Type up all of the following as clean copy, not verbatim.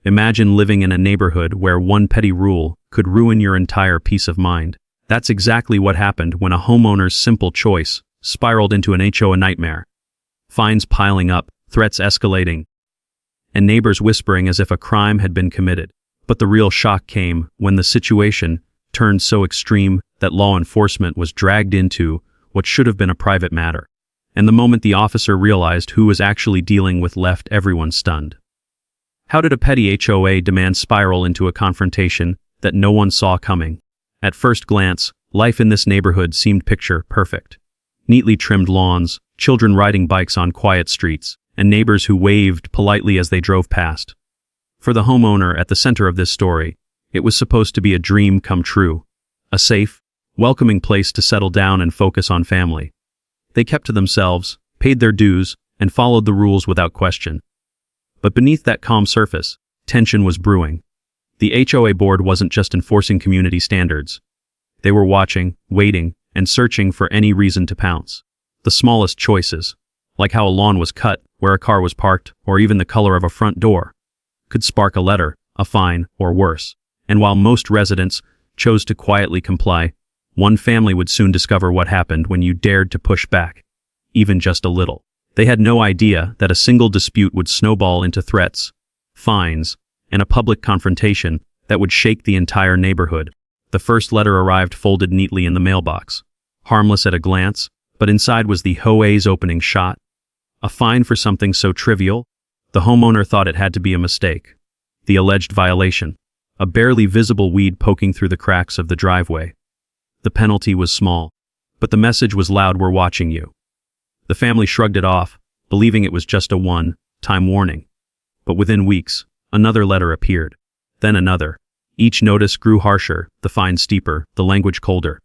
Imagine living in a neighborhood where one petty rule could ruin your entire peace of mind. That's exactly what happened when a homeowner's simple choice spiraled into an HOA nightmare. Fines piling up, threats escalating, and neighbors whispering as if a crime had been committed. But the real shock came when the situation turned so extreme that law enforcement was dragged into what should have been a private matter. And the moment the officer realized who was actually dealing with left everyone stunned. How did a petty HOA demand spiral into a confrontation that no one saw coming? At first glance, life in this neighborhood seemed picture perfect. Neatly trimmed lawns, children riding bikes on quiet streets, and neighbors who waved politely as they drove past. For the homeowner at the center of this story, it was supposed to be a dream come true. A safe, welcoming place to settle down and focus on family. They kept to themselves, paid their dues, and followed the rules without question. But beneath that calm surface, tension was brewing. The HOA board wasn't just enforcing community standards. They were watching, waiting, and searching for any reason to pounce. The smallest choices, like how a lawn was cut, where a car was parked, or even the color of a front door, could spark a letter, a fine, or worse. And while most residents chose to quietly comply, one family would soon discover what happened when you dared to push back, even just a little. They had no idea that a single dispute would snowball into threats, fines, and a public confrontation that would shake the entire neighborhood. The first letter arrived folded neatly in the mailbox, harmless at a glance, but inside was the HOA's opening shot. A fine for something so trivial? The homeowner thought it had to be a mistake. The alleged violation, a barely visible weed poking through the cracks of the driveway. The penalty was small, but the message was loud: "We're watching you." The family shrugged it off, believing it was just a one-time warning. But within weeks, another letter appeared. Then another. Each notice grew harsher, the fine steeper, the language colder.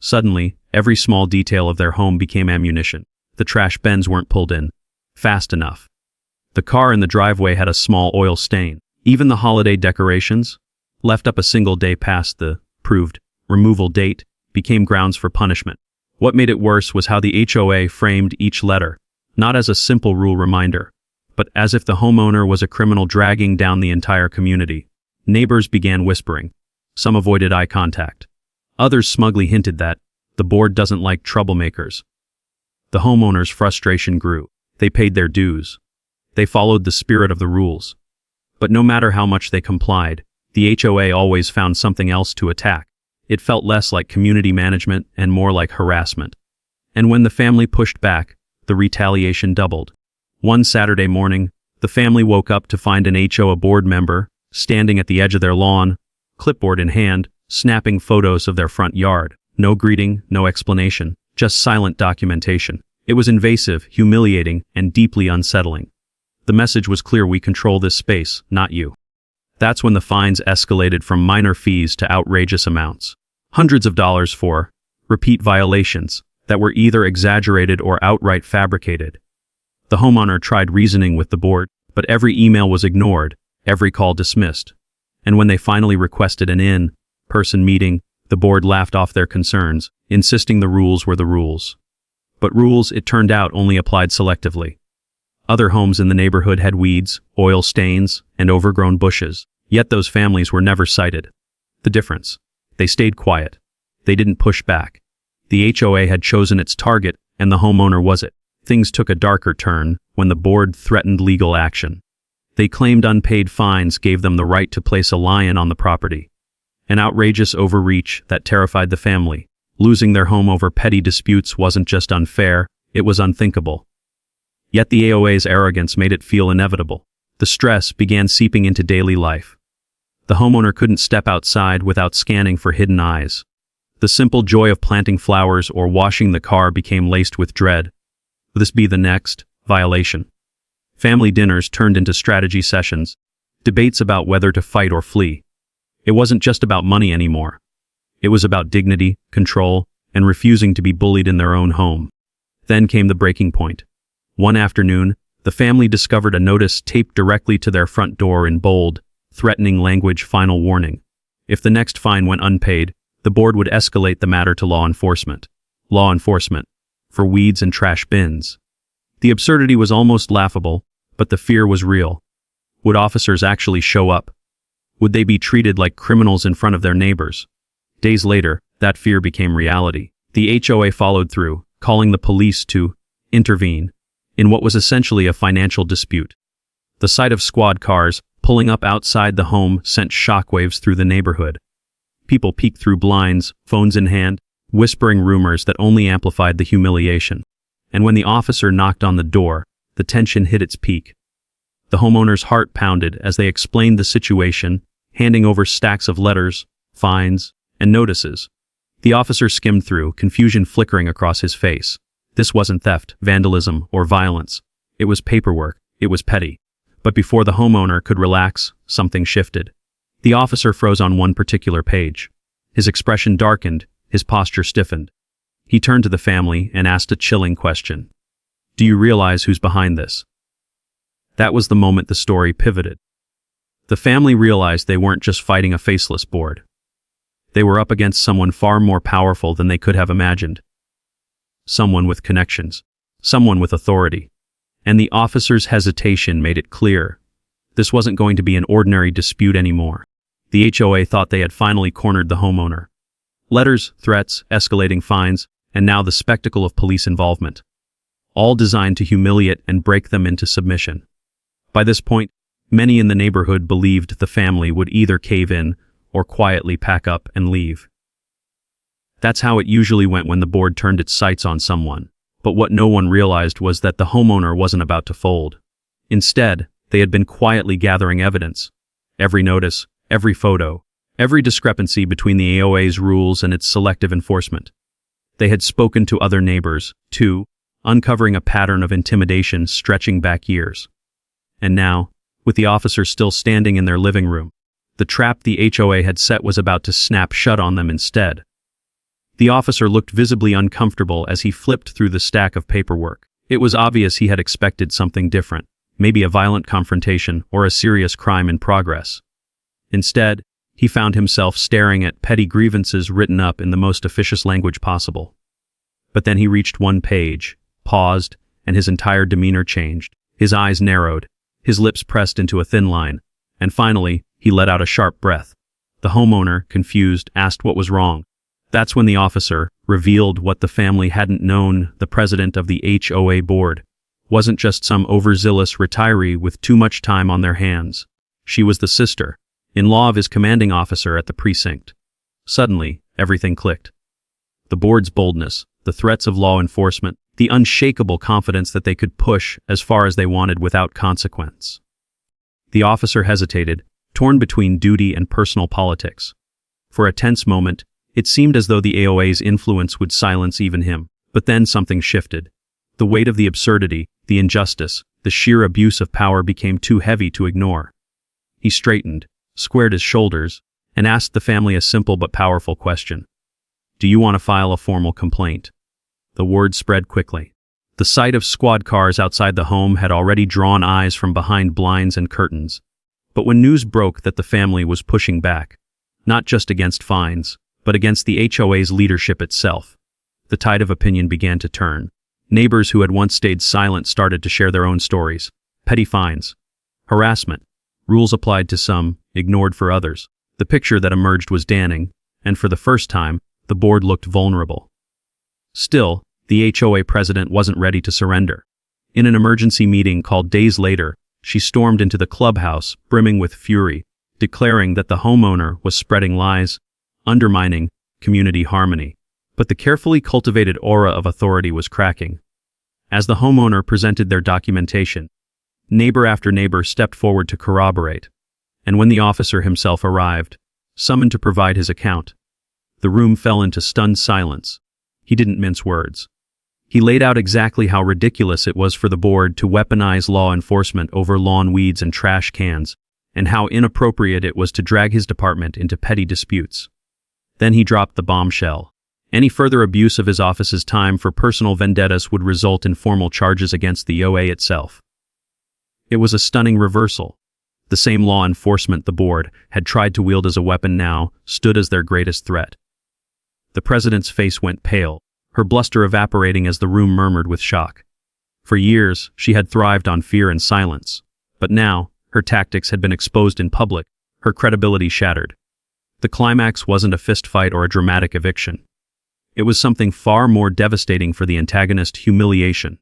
Suddenly, every small detail of their home became ammunition. The trash bins weren't pulled in fast enough. The car in the driveway had a small oil stain. Even the holiday decorations, left up a single day past the proved removal date, became grounds for punishment. What made it worse was how the HOA framed each letter, not as a simple rule reminder, but as if the homeowner was a criminal dragging down the entire community. Neighbors began whispering. Some avoided eye contact. Others smugly hinted that the board doesn't like troublemakers. The homeowner's frustration grew. They paid their dues. They followed the spirit of the rules. But no matter how much they complied, the HOA always found something else to attack. It felt less like community management and more like harassment. And when the family pushed back, the retaliation doubled. One Saturday morning, the family woke up to find an HOA board member standing at the edge of their lawn, clipboard in hand, snapping photos of their front yard. No greeting, no explanation, just silent documentation. It was invasive, humiliating, and deeply unsettling. The message was clear: we control this space, not you. That's when the fines escalated from minor fees to outrageous amounts. Hundreds of dollars for repeat violations that were either exaggerated or outright fabricated. The homeowner tried reasoning with the board, but every email was ignored, every call dismissed. And when they finally requested an in-person meeting, the board laughed off their concerns, insisting the rules were the rules. But rules, it turned out, only applied selectively. Other homes in the neighborhood had weeds, oil stains, and overgrown bushes, yet those families were never cited. The difference: they stayed quiet. They didn't push back. The HOA had chosen its target, and the homeowner was it. Things took a darker turn when the board threatened legal action. They claimed unpaid fines gave them the right to place a lion on the property. An outrageous overreach that terrified the family. Losing their home over petty disputes wasn't just unfair, it was unthinkable. Yet the HOA's arrogance made it feel inevitable. The stress began seeping into daily life. The homeowner couldn't step outside without scanning for hidden eyes. The simple joy of planting flowers or washing the car became laced with dread. Will this be the next violation? Family dinners turned into strategy sessions, debates about whether to fight or flee. It wasn't just about money anymore. It was about dignity, control, and refusing to be bullied in their own home. Then came the breaking point. One afternoon, the family discovered a notice taped directly to their front door in bold, threatening language: final warning. If the next fine went unpaid, the board would escalate the matter to law enforcement. Law enforcement. For weeds and trash bins. The absurdity was almost laughable, but the fear was real. Would officers actually show up? Would they be treated like criminals in front of their neighbors? Days later, that fear became reality. The HOA followed through, calling the police to intervene in what was essentially a financial dispute. The sight of squad cars pulling up outside the home sent shockwaves through the neighborhood. People peeked through blinds, phones in hand, whispering rumors that only amplified the humiliation. And when the officer knocked on the door, the tension hit its peak. The homeowner's heart pounded as they explained the situation, handing over stacks of letters, fines, and notices. The officer skimmed through, confusion flickering across his face. This wasn't theft, vandalism, or violence. It was paperwork. It was petty. But before the homeowner could relax, something shifted. The officer froze on one particular page. His expression darkened, his posture stiffened. He turned to the family and asked a chilling question. Do you realize who's behind this? That was the moment the story pivoted. The family realized they weren't just fighting a faceless board. They were up against someone far more powerful than they could have imagined. Someone with connections. Someone with authority. And the officer's hesitation made it clear. This wasn't going to be an ordinary dispute anymore. The HOA thought they had finally cornered the homeowner. Letters, threats, escalating fines, and now the spectacle of police involvement. All designed to humiliate and break them into submission. By this point, many in the neighborhood believed the family would either cave in or quietly pack up and leave. That's how it usually went when the board turned its sights on someone. But what no one realized was that the homeowner wasn't about to fold. Instead, they had been quietly gathering evidence. Every notice, every photo, every discrepancy between the HOA's rules and its selective enforcement. They had spoken to other neighbors, too, uncovering a pattern of intimidation stretching back years. And now, with the officers still standing in their living room, the trap the HOA had set was about to snap shut on them instead. The officer looked visibly uncomfortable as he flipped through the stack of paperwork. It was obvious he had expected something different, maybe a violent confrontation or a serious crime in progress. Instead, he found himself staring at petty grievances written up in the most officious language possible. But then he reached one page, paused, and his entire demeanor changed. His eyes narrowed, his lips pressed into a thin line, and finally, he let out a sharp breath. The homeowner, confused, asked what was wrong. That's when the officer revealed what the family hadn't known. The president of the HOA board wasn't just some overzealous retiree with too much time on their hands. She was the sister-in-law of his commanding officer at the precinct. Suddenly, everything clicked. The board's boldness, the threats of law enforcement, the unshakable confidence that they could push as far as they wanted without consequence. The officer hesitated, torn between duty and personal politics. For a tense moment, it seemed as though the HOA's influence would silence even him. But then something shifted. The weight of the absurdity, the injustice, the sheer abuse of power became too heavy to ignore. He straightened, squared his shoulders, and asked the family a simple but powerful question. Do you want to file a formal complaint? The word spread quickly. The sight of squad cars outside the home had already drawn eyes from behind blinds and curtains. But when news broke that the family was pushing back, not just against fines, but against the HOA's leadership itself, the tide of opinion began to turn. Neighbors who had once stayed silent started to share their own stories. Petty fines, harassment, rules applied to some, ignored for others. The picture that emerged was damning, and for the first time, the board looked vulnerable. Still, the HOA president wasn't ready to surrender. In an emergency meeting called days later, she stormed into the clubhouse, brimming with fury, declaring that the homeowner was spreading lies, undermining community harmony. But the carefully cultivated aura of authority was cracking. As the homeowner presented their documentation, neighbor after neighbor stepped forward to corroborate. And when the officer himself arrived, summoned to provide his account, the room fell into stunned silence. He didn't mince words. He laid out exactly how ridiculous it was for the board to weaponize law enforcement over lawn weeds and trash cans, and how inappropriate it was to drag his department into petty disputes. Then he dropped the bombshell. Any further abuse of his office's time for personal vendettas would result in formal charges against the HOA itself. It was a stunning reversal. The same law enforcement the board had tried to wield as a weapon now stood as their greatest threat. The president's face went pale, her bluster evaporating as the room murmured with shock. For years, she had thrived on fear and silence. But now, Her tactics had been exposed in public, her credibility shattered. The climax wasn't a fistfight or a dramatic eviction. It was something far more devastating for the antagonist: humiliation.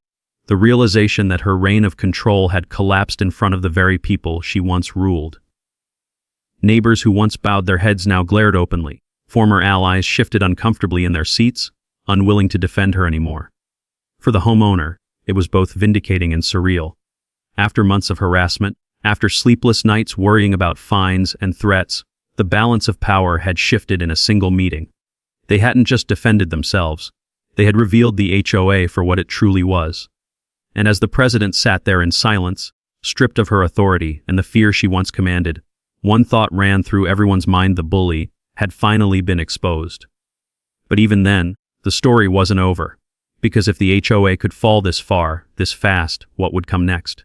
The realization that her reign of control had collapsed in front of the very people she once ruled. Neighbors who once bowed their heads now glared openly. Former allies shifted uncomfortably in their seats, unwilling to defend her anymore. For the homeowner, it was both vindicating and surreal. After months of harassment, after sleepless nights worrying about fines and threats, the balance of power had shifted in a single meeting. They hadn't just defended themselves, they had revealed the HOA for what it truly was. And as the president sat there in silence, stripped of her authority and the fear she once commanded, one thought ran through everyone's mind: the bully had finally been exposed. But even then, the story wasn't over. Because if the HOA could fall this far, this fast, what would come next?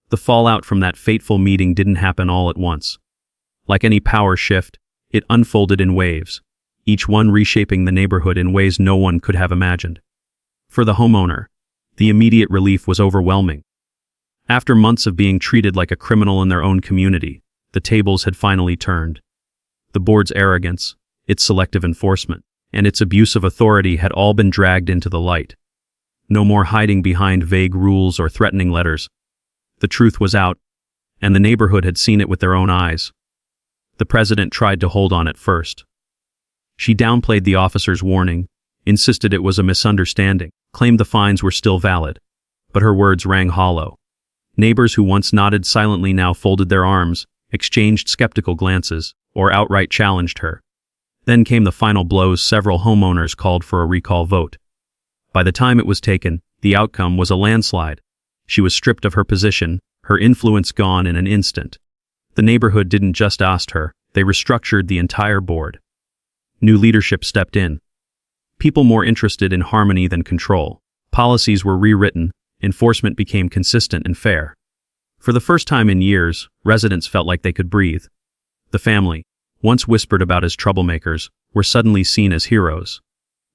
The fallout from that fateful meeting didn't happen all at once. Like any power shift, it unfolded in waves, each one reshaping the neighborhood in ways no one could have imagined. For the homeowner, the immediate relief was overwhelming. After months of being treated like a criminal in their own community, the tables had finally turned. The board's arrogance, its selective enforcement, and its abuse of authority had all been dragged into the light. No more hiding behind vague rules or threatening letters. The truth was out, and the neighborhood had seen it with their own eyes. The president tried to hold on at first. She downplayed the officer's warning, insisted it was a misunderstanding, claimed the fines were still valid. But her words rang hollow. Neighbors who once nodded silently now folded their arms, exchanged skeptical glances, or outright challenged her. Then came the final blows. Several homeowners called for a recall vote. By the time it was taken, the outcome was a landslide. She was stripped of her position, her influence gone in an instant. The neighborhood didn't just oust her, they restructured the entire board. New leadership stepped in. People more interested in harmony than control. Policies were rewritten, enforcement became consistent and fair. For the first time in years, residents felt like they could breathe. The family, once whispered about as troublemakers, were suddenly seen as heroes.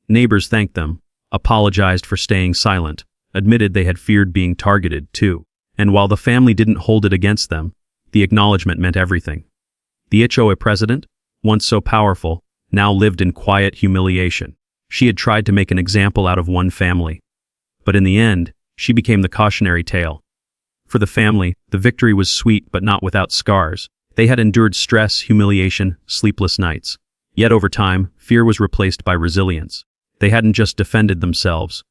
Neighbors thanked them, apologized for staying silent, admitted they had feared being targeted too. And while the family didn't hold it against them, the acknowledgement meant everything. The HOA president, once so powerful, now lived in quiet humiliation. She had tried to make an example out of one family. But in the end, she became the cautionary tale. For the family, the victory was sweet but not without scars. They had endured stress, humiliation, sleepless nights. Yet over time, fear was replaced by resilience. They hadn't just defended themselves,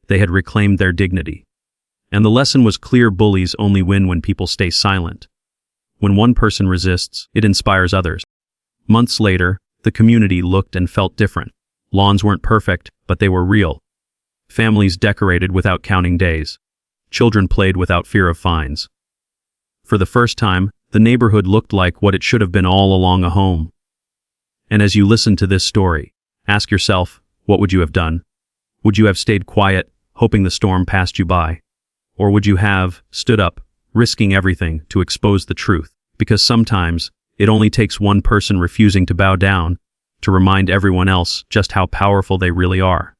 they had reclaimed their dignity. And the lesson was clear: bullies only win when people stay silent. When one person resists, it inspires others. Months later, the community looked and felt different. Lawns weren't perfect, but they were real. Families decorated without counting days. Children played without fear of fines. For the first time, the neighborhood looked like what it should have been all along: a home. And as you listen to this story, ask yourself, what would you have done? Would you have stayed quiet, hoping the storm passed you by? Or would you have stood up, risking everything to expose the truth? Because sometimes, it only takes one person refusing to bow down to remind everyone else just how powerful they really are.